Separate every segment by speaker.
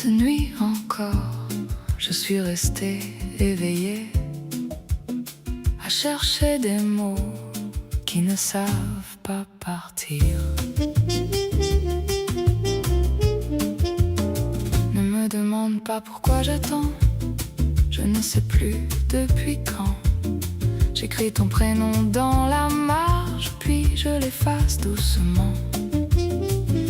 Speaker 1: Cette nuit encore, je suis restée éveillée à chercher des mots qui ne savent pas partir. Ne me demande pas pourquoi j'attends, je ne sais plus depuis quand. J'écris ton prénom dans la marge, puis je l'efface doucement.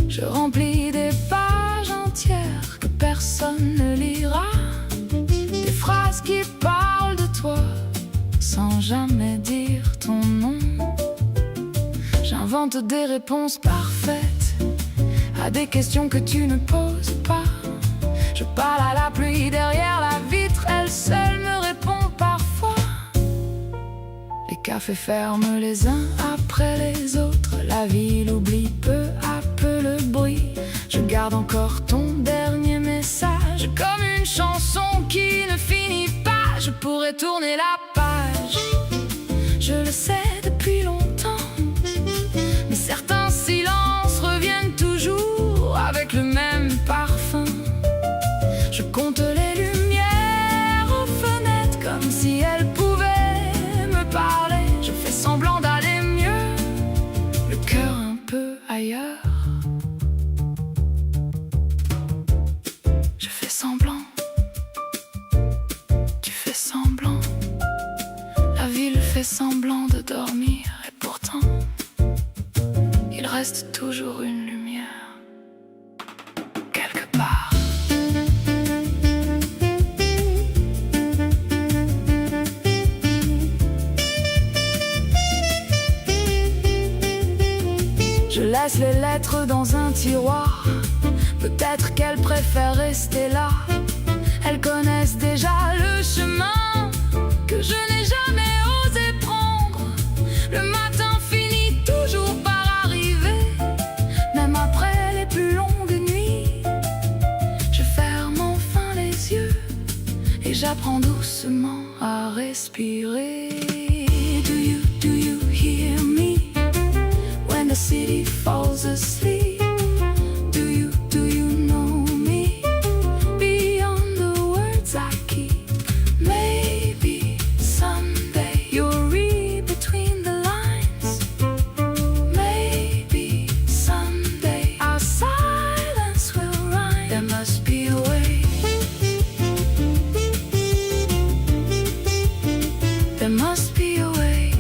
Speaker 1: Je remplis des pages entières que personne ne lira, des phrases qui parlent de toi sans jamais dire ton nom. J'invente des réponses parfaites à des questions que tu ne poses pas. Je parle à la pluie derrière la vitre, elle seule me répond parfois. Les cafés ferment les uns après les autres, la ville oublie peu à peu le bruit. Je garde encore ton dernier message comme une chanson qui ne finit pas. Je pourrais tourner la page, je le sais depuis longtemps, mais certains silences reviennent toujours avec le même parfum. Je compte les lumières aux fenêtres comme si elles pouvaient me parler. Je fais semblant d'aller mieux, le cœur un peu ailleurs. Je fais semblant, tu fais semblant, la ville fait semblant de dormir, et pourtant il reste toujours une lumière quelque part. Je laisse les lettres dans un tiroir, peut-être qu'elles préfèrent rester là. Elles connaissent déjà le chemin que je n'ai jamais osé prendre. Le matin finit toujours par arriver, même après les plus longues nuits. Je ferme enfin les yeux et j'apprends doucement à respirer. Do you hear me when the city falls asleep? Do you know me beyond the words I keep? Maybe someday you'll read between the lines. Maybe someday our silence will rhyme. There must be a way. There must be a way.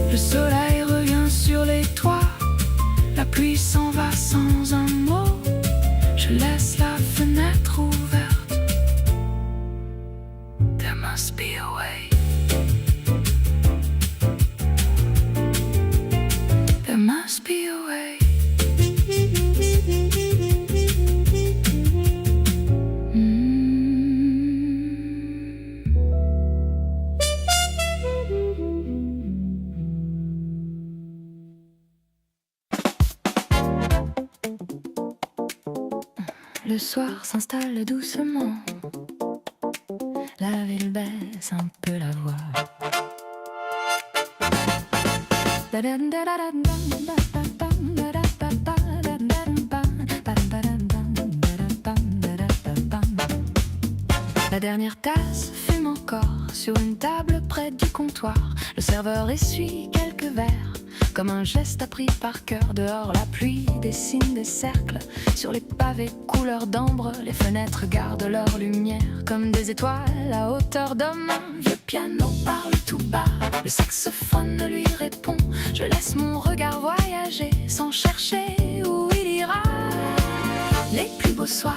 Speaker 1: Le soleil revient sur les toits, la pluie s'en va sans un mot. Je laisse la fenêtre ouverte. There must be a way. There must be a way. Le soir s'installe doucement, la ville baisse un peu la voix. La dernière tasse fume encore sur une table près du comptoir. Le serveur essuie quelques verres comme un geste appris par cœur. Dehors la pluie dessine des cercles sur les pavés couleur d'ambre. Les fenêtres gardent leur lumière comme des étoiles à hauteur d'homme. Le piano parle tout bas, le saxophone lui répond. Je laisse mon regard voyager sans chercher où il ira. Les plus beaux soirs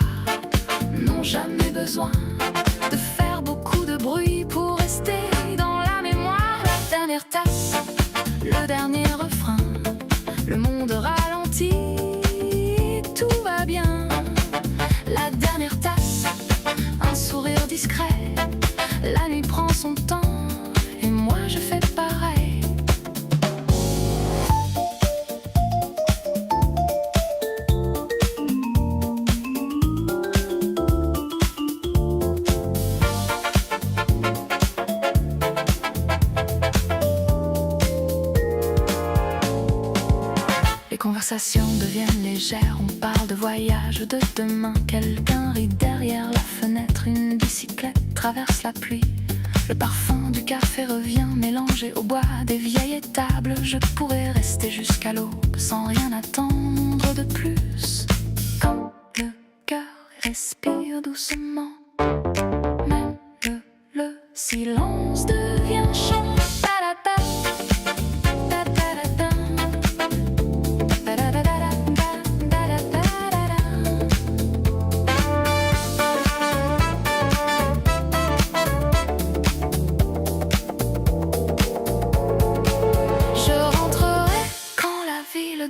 Speaker 1: n'ont jamais besoin de faire beaucoup de bruit pour rester dans la mémoire. La dernière tasse, le dernier refrain, le monde ralentit, tout va bien. La dernière tasse, un sourire discret, la nuit prend son temps et moi je fais pareil. conversations deviennent légères, on parle de voyage, de demain. Quelqu'un rit derrière la fenêtre, une bicyclette traverse la pluie. Le parfum du café revient mélangé au bois des vieilles étables. Je pourrais rester jusqu'à l'aube sans rien attendre de plus. Quand le cœur respire doucement, même le silence devient chant.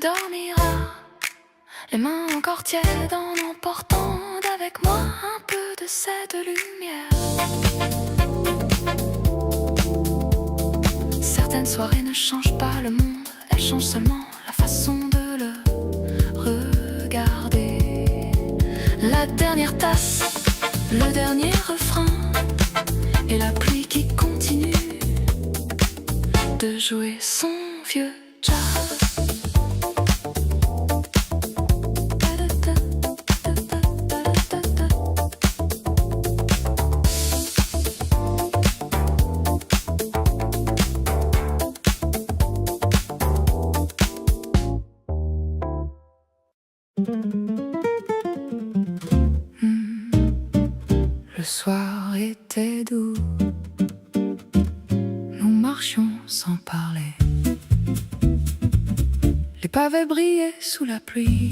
Speaker 1: Dormira, les mains encore tièdes en emportant avec moi un peu de cette lumière. Certaines soirées ne changent pas le monde, elles changent seulement la façon de le regarder. La dernière tasse, le dernier refrain, et la pluie qui continue de jouer son vieux jazz. Le soir était doux, nous marchions sans parler. Les pavés brillaient sous la pluie,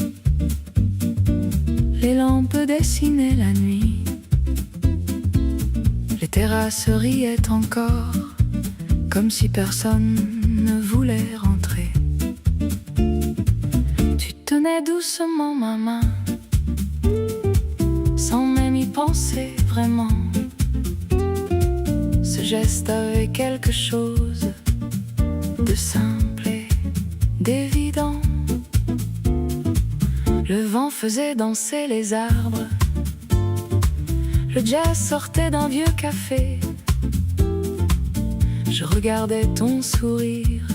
Speaker 1: les lampes dessinaient la nuit. Les terrasses riaient encore, comme si personne ne voulait rentrer. Tu tenais doucement ma main, sans même y penser vraiment. Ce geste avait quelque chose de simple et d'évident. Le vent faisait danser les arbres, le jazz sortait d'un vieux café. Je regardais ton sourire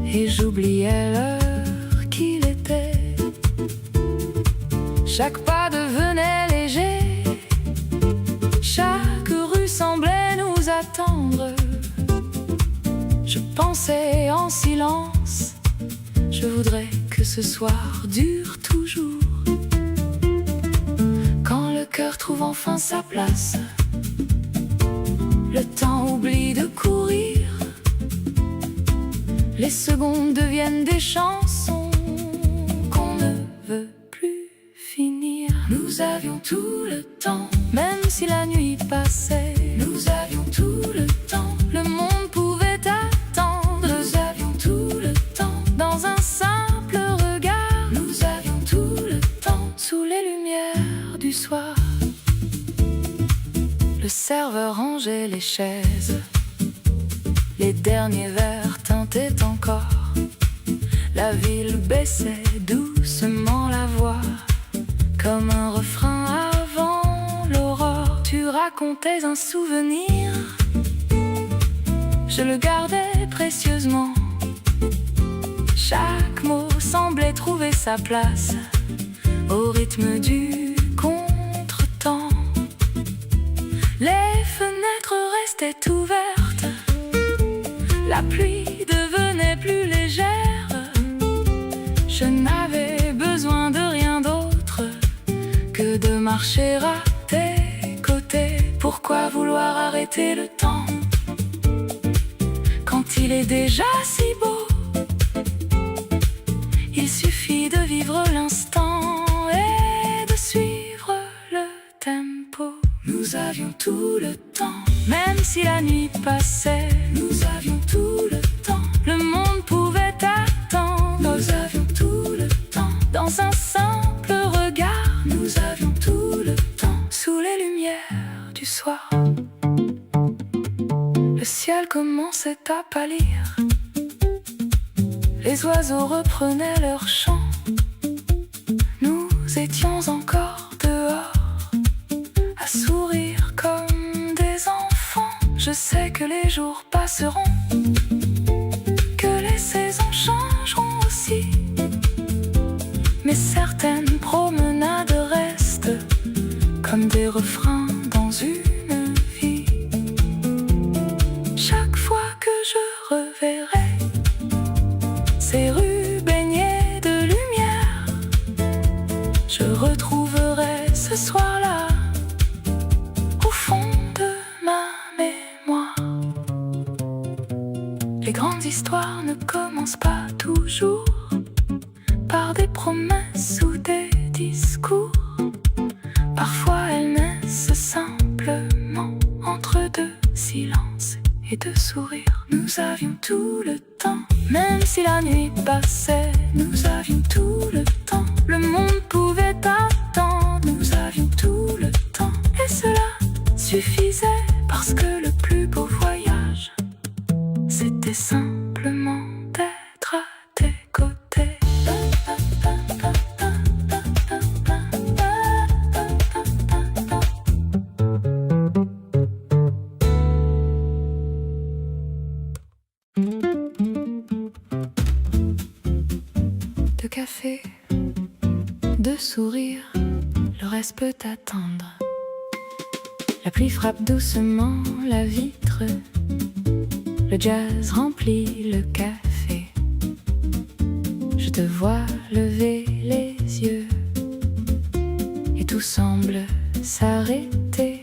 Speaker 1: et j'oubliais l'heure qu'il était. Chaque pas devenait léger, chaque rue semblait nous attendre. Je pensais en silence, je voudrais que ce soir dure toujours. Quand le cœur trouve enfin sa place, le temps oublie de courir, les secondes deviennent des chansons qu'on ne veut plus finir. Nous avions tout le temps, même si la nuit passait. Nous avions tout le temps, le monde pouvait attendre. Nous avions tout le temps, dans un simple regard. Nous avions tout le temps, sous les lumières du soir. Le serveur rangeait les chaises, les derniers verres teintaient encore. La ville baissait doucement la voix, comme un refrain avant l'aurore. Tu racontais un souvenir, je le gardais précieusement. Chaque mot semblait trouver sa place au rythme du contretemps. Les fenêtres restaient ouvertes, la pluie devenait plus légère. Je n'avais besoin de rien d'autre que de marcher à tes côtés. Pourquoi vouloir arrêter le temps quand il est déjà si beau? Il suffit de vivre l'instant et de suivre le tempo. Nous avions tout le temps, même si la nuit passait. Nous avions tout le temps, le monde pouvait attendre. Nous avions tout le temps, dans un simple regard. Nous avions tout le temps, sous les lumières du soir. Le ciel commençait à pâlir, les oiseaux reprenaient leur chant. Nous étions encore dehors, à sourire comme des enfants. Je sais que les jours passeront, que les saisons changeront aussi. Mais certaines promenades restent comme des refrains dans une vie. Chaque fois que je reverrai ces rues baignées de lumière, je retrouverai ce soir-là au fond de ma mémoire. Les grandes histoires ne commencent pas toujours par des promesses ou des discours. Parfois elles naissent simplement entre deux silences et deux sourires. Nous avions tout le temps, même si la nuit passait. Nous avions tout le temps, le monde pouvait attendre. Nous avions tout le temps, et cela suffisait. Parce que le plus beau voyage, c'était simplement d'être à tes côtés. De café, de sourire, le reste peut attendre. La pluie frappe doucement la vitre, le jazz remplit le café. Je te vois lever les yeux et tout semble s'arrêter.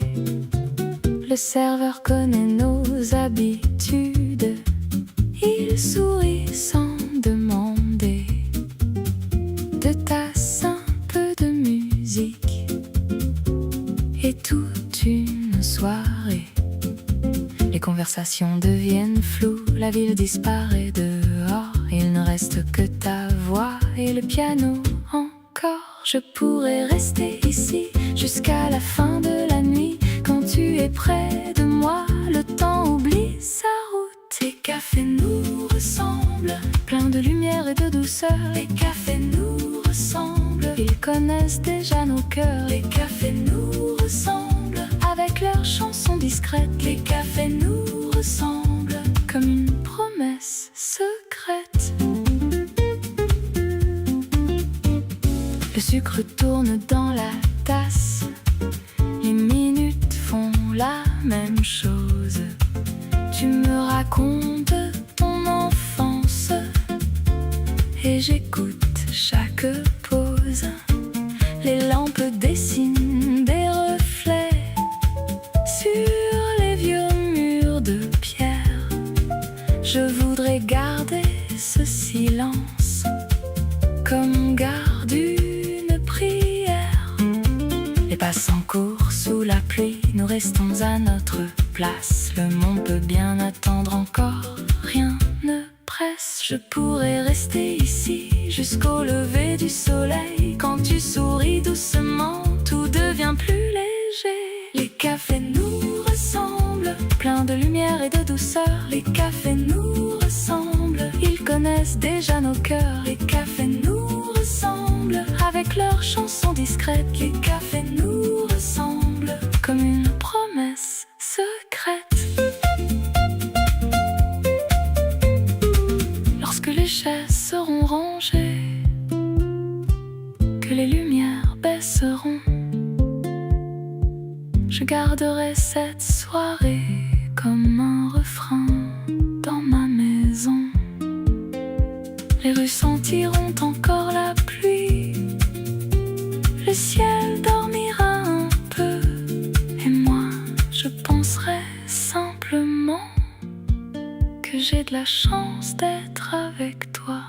Speaker 1: Le serveur connaît nos habitudes, il sourit sans demander. Deux tasses, un peu de musique et toute une soirée. Les conversations deviennent floues, la ville disparaît dehors. Il ne reste que ta voix et le piano encore. Je pourrais rester ici jusqu'à la fin de la nuit. Quand tu es près de moi, le temps oublie sa route. Les cafés nous ressemblent, plein de lumière et de douceur. Les cafés nous ressemblent, ils connaissent déjà nos cœurs. Les cafés nous ressemblent, avec leurs chansons discrètes. Les cafés nous ressemblent, comme une promesse secrète. Le sucre tourne dans la tasse, les minutes font la même chose. Tu me racontes ton enfance et j'écoute chaque pause. Les lampes dessinent des reflets sur les vieux murs de pierre. Je voudrais garder ce silence comme on garde une prière. Les passants courent sous la pluie, nous restons à notre place. Le monde peut bien attendre encore, rien ne presse. Je pourrais rester ici jusqu'au lever du soleil. Quand tu souris doucement, tout devient plus léger. Les cafés nous ressemblent, plein de lumière et de douceur. Les cafés nous ressemblent, ils connaissent déjà nos cœurs. Les cafés nous ressemblent, avec leurs chansons discrètes. Les cafés nous ressemblent, comme une promesse secrète. Lorsque les chaises seront rangées, que les lumières baisseront, je garderai cette soirée comme un refrain dans ma maison. Les rues sentiront encore la pluie, le ciel dormira un peu, et moi je penserai simplement que j'ai de la chance d'être avec toi.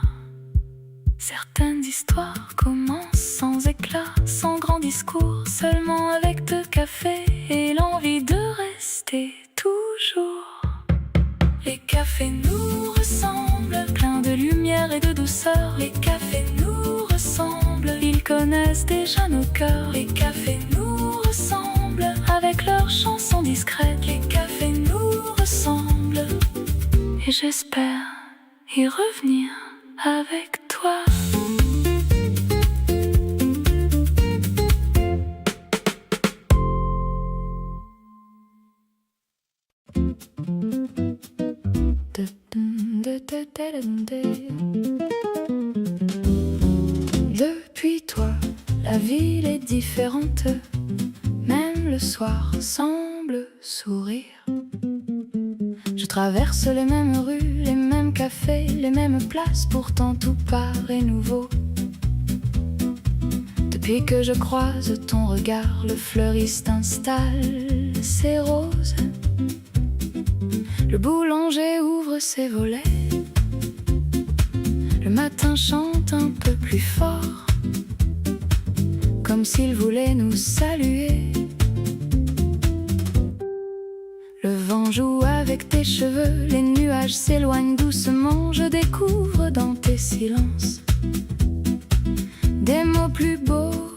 Speaker 1: Certaines histoires commencent sans éclat, sans grand discours, seulement avec deux cafés et l'envie de rester toujours. Les cafés nous ressemblent, plein de lumière et de douceur. Les cafés nous ressemblent, ils connaissent déjà nos cœurs. Les cafés nous ressemblent, avec leurs chansons discrètes. Les cafés nous ressemblent, et j'espère y revenir avec toi. Depuis La ville est différente, même le soir semble sourire. Je traverse les mêmes rues, les mêmes cafés, les mêmes places, pourtant tout paraît nouveau. Depuis que je croise ton regard, le fleuriste installe ses roses. Le boulanger ouvre ses volets. Le matin chante un peu plus fort, comme s'il voulait nous saluer. Le vent joue avec tes cheveux, les nuages s'éloignent doucement. Je découvre dans tes silences des mots plus beaux